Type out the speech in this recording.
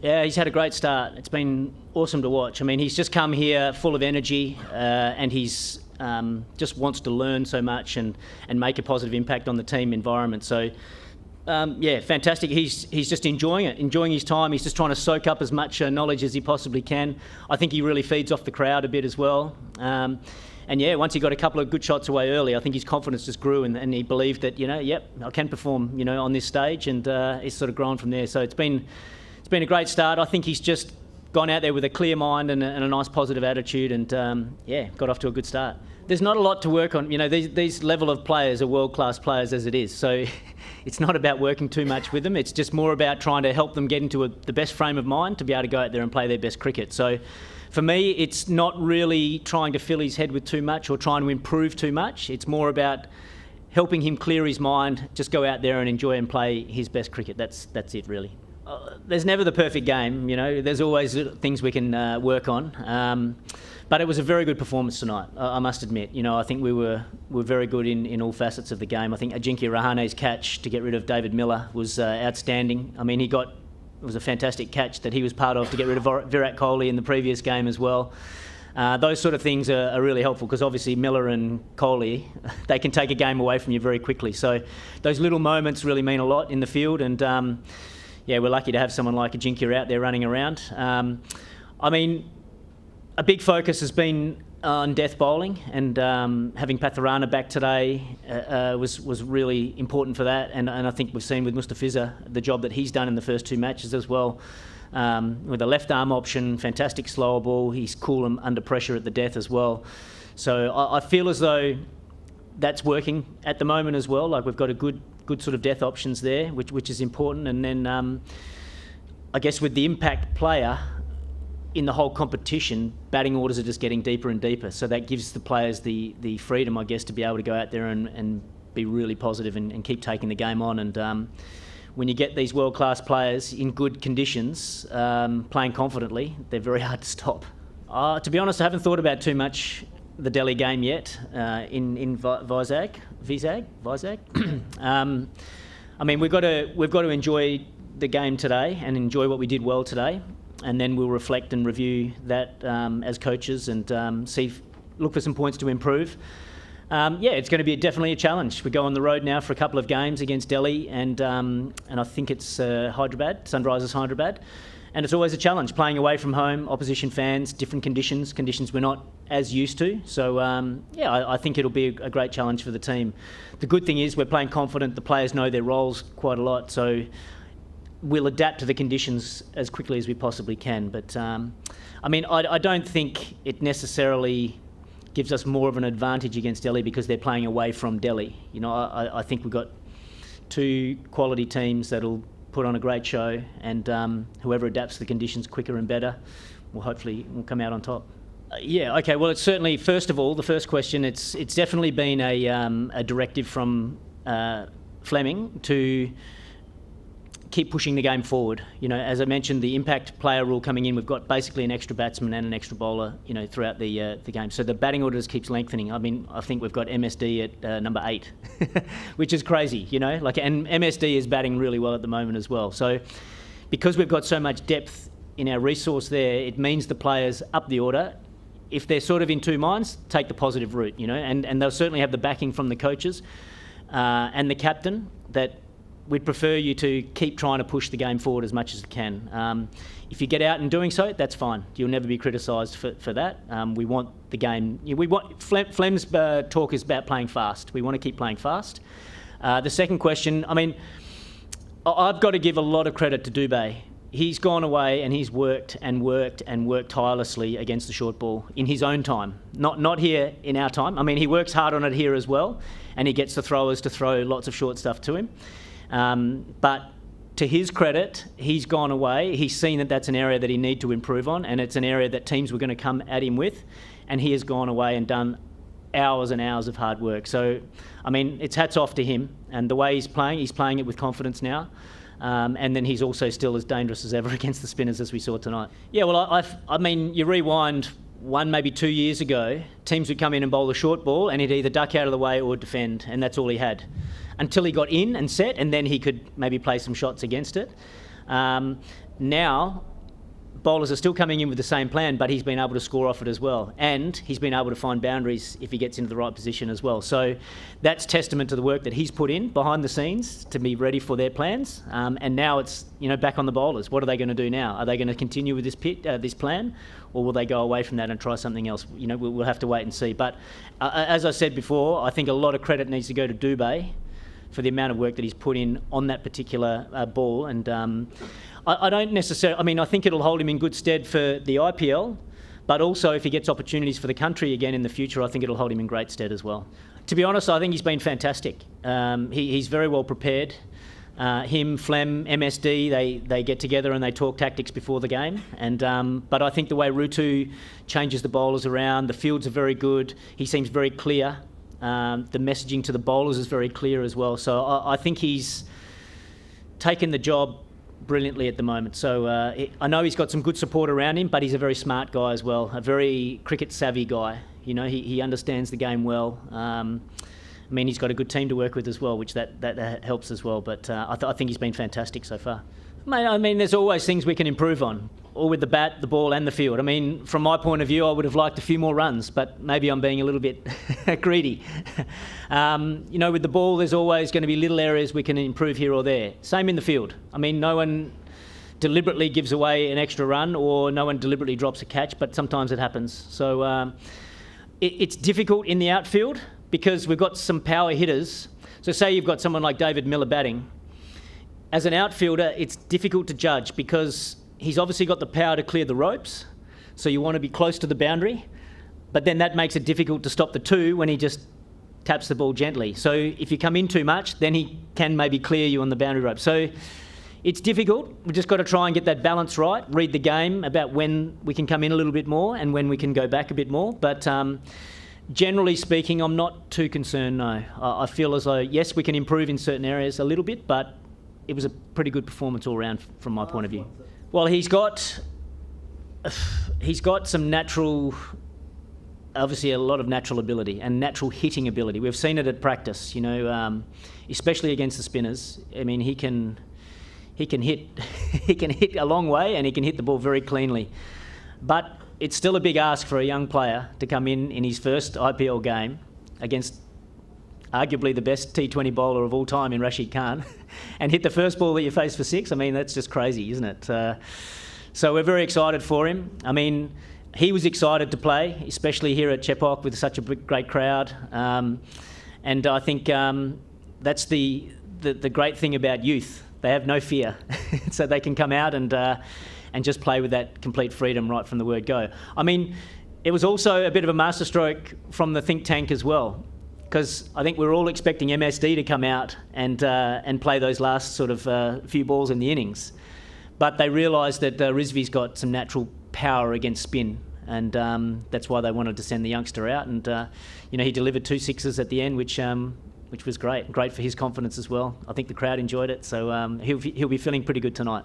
Yeah, he's had a great start. It's been awesome to watch. I mean, he's just come here full of energy, and he's just wants to learn so much and make a positive impact on the team environment. So, yeah, fantastic. He's just enjoying it, enjoying his time. He's just trying to soak up as much knowledge as he possibly can. I think he really feeds off the crowd a bit as well. And yeah, once he got a couple of good shots away early, I think his confidence just grew, and he believed that, yep, I can perform, on this stage, and it's sort of grown from there. So it's been a great start. I think he's just gone out there with a clear mind and a nice positive attitude, and yeah, got off to a good start. There's not a lot to work on. These level of players are world-class players as it is. So it's not about working too much with them. It's just more about trying to help them get into the best frame of mind to be able to go out there and play their best cricket. So for me, it's not really trying to fill his head with too much or trying to improve too much. It's more about helping him clear his mind, just go out there and enjoy and play his best cricket. That's it, really. There's never the perfect game, There's always things we can work on. But it was a very good performance tonight, I must admit. I think we were very good in all facets of the game. I think Ajinkya Rahane's catch to get rid of David Miller was outstanding. I mean, it was a fantastic catch that he was part of to get rid of Virat Kohli in the previous game as well. Those sort of things are really helpful because obviously Miller and Kohli, they can take a game away from you very quickly. So those little moments really mean a lot in the field, and yeah, we're lucky to have someone like Ajinkya out there running around. I mean, a big focus has been on death bowling, and having Patharana back today was really important for that. And I think we've seen with Mustafiza the job that he's done in the first two matches as well. With a left arm option, fantastic slower ball. He's cool and under pressure at the death as well. So I feel as though that's working at the moment as well. Like we've got a good sort of death options there, which is important. And then I guess with the impact player in the whole competition, batting orders are just getting deeper and deeper. So that gives the players the freedom, I guess, to be able to go out there and be really positive and keep taking the game on. And when you get these world-class players in good conditions, playing confidently, they're very hard to stop. To be honest, I haven't thought about too much the Delhi game yet in Vizag. I mean, we've got to enjoy the game today and enjoy what we did well today, and then we'll reflect and review that as coaches and look for some points to improve. Yeah, it's going to be definitely a challenge. We go on the road now for a couple of games against Delhi and I think it's Sunrisers Hyderabad. And it's always a challenge, playing away from home, opposition fans, different conditions we're not as used to. So, yeah, I think it'll be a great challenge for the team. The good thing is we're playing confident. The players know their roles quite a lot. So we'll adapt to the conditions as quickly as we possibly can. But, I mean, I don't think it necessarily gives us more of an advantage against Delhi because they're playing away from Delhi. I think we've got two quality teams that'll put on a great show, and whoever adapts to the conditions quicker and better will hopefully come out on top. Yeah, okay, well, it's certainly, first of all, the first question, it's definitely been a directive from Fleming to keep pushing the game forward. As I mentioned, the impact player rule coming in, we've got basically an extra batsman and an extra bowler, throughout the game. So the batting order just keeps lengthening. I mean, I think we've got MSD at number 8, which is crazy, and MSD is batting really well at the moment as well. So because we've got so much depth in our resource there, it means the players up the order, if they're sort of in two minds, take the positive route, and they'll certainly have the backing from the coaches and the captain that we'd prefer you to keep trying to push the game forward as much as you can. If you get out and doing so, that's fine. You'll never be criticised for that. We want the game. Flem's talk is about playing fast. We want to keep playing fast. The second question, I mean, I've got to give a lot of credit to Dubé. He's gone away and he's worked tirelessly against the short ball in his own time. Not here in our time. I mean, he works hard on it here as well, and he gets the throwers to throw lots of short stuff to him. But to his credit, he's gone away. He's seen that that's an area that he needs to improve on, and it's an area that teams were going to come at him with, and he has gone away and done hours and hours of hard work. So, I mean, it's hats off to him, and the way he's playing it with confidence now. And then he's also still as dangerous as ever against the spinners as we saw tonight. Yeah, well, I mean, you rewind 1, maybe 2 years ago, teams would come in and bowl a short ball and he'd either duck out of the way or defend, and that's all he had. Until he got in and set, and then he could maybe play some shots against it. now bowlers are still coming in with the same plan, but he's been able to score off it as well. And he's been able to find boundaries if he gets into the right position as well. So that's testament to the work that he's put in behind the scenes to be ready for their plans. And now it's, back on the bowlers. What are they going to do now? Are they going to continue with this plan, or will they go away from that and try something else? We'll have to wait and see. But as I said before, I think a lot of credit needs to go to Dubé for the amount of work that he's put in on that particular ball. And I don't necessarily... I think it'll hold him in good stead for the IPL, but also if he gets opportunities for the country again in the future, I think it'll hold him in great stead as well. To be honest, I think he's been fantastic. He's very well prepared. Him, Flem, MSD, they get together and they talk tactics before the game. But I think the way Rutu changes the bowlers around, the fields are very good. He seems very clear. The messaging to the bowlers is very clear as well. So I think he's taken the job brilliantly at the moment. So I know he's got some good support around him, but he's a very smart guy as well, a very cricket savvy guy. He understands the game well. He's got a good team to work with as well, which that helps as well. But I think he's been fantastic so far. There's always things we can improve on, all with the bat, the ball and the field. From my point of view, I would have liked a few more runs, but maybe I'm being a little bit greedy. With the ball, there's always going to be little areas we can improve here or there. Same in the field. No one deliberately gives away an extra run or no one deliberately drops a catch, but sometimes it happens. So it's difficult in the outfield because we've got some power hitters. So say you've got someone like David Miller batting. As an outfielder, it's difficult to judge because he's obviously got the power to clear the ropes, so you want to be close to the boundary, but then that makes it difficult to stop the two when he just taps the ball gently. So if you come in too much, then he can maybe clear you on the boundary rope. So it's difficult. We've just got to try and get that balance right, read the game about when we can come in a little bit more and when we can go back a bit more. But generally speaking, I'm not too concerned, no. I feel as though, yes, we can improve in certain areas a little bit, but it was a pretty good performance all round from my point of view. Well, he's got some natural, obviously a lot of natural ability and natural hitting ability. We've seen it at practice, especially against the spinners. He can hit he can hit a long way and he can hit the ball very cleanly. But it's still a big ask for a young player to come in his first IPL game against arguably the best T20 bowler of all time in Rashid Khan and hit the first ball that you face for six. That's just crazy, isn't it? So we're very excited for him. He was excited to play, especially here at Chepauk with such a great crowd. And I think that's the great thing about youth. They have no fear. So they can come out and just play with that complete freedom right from the word go. It was also a bit of a masterstroke from the think tank as well, because I think we were all expecting MSD to come out and play those last sort of few balls in the innings. But they realised that Rizvi's got some natural power against spin, and that's why they wanted to send the youngster out. And he delivered 2 sixes at the end, which was great for his confidence as well. I think the crowd enjoyed it, so he'll be feeling pretty good tonight.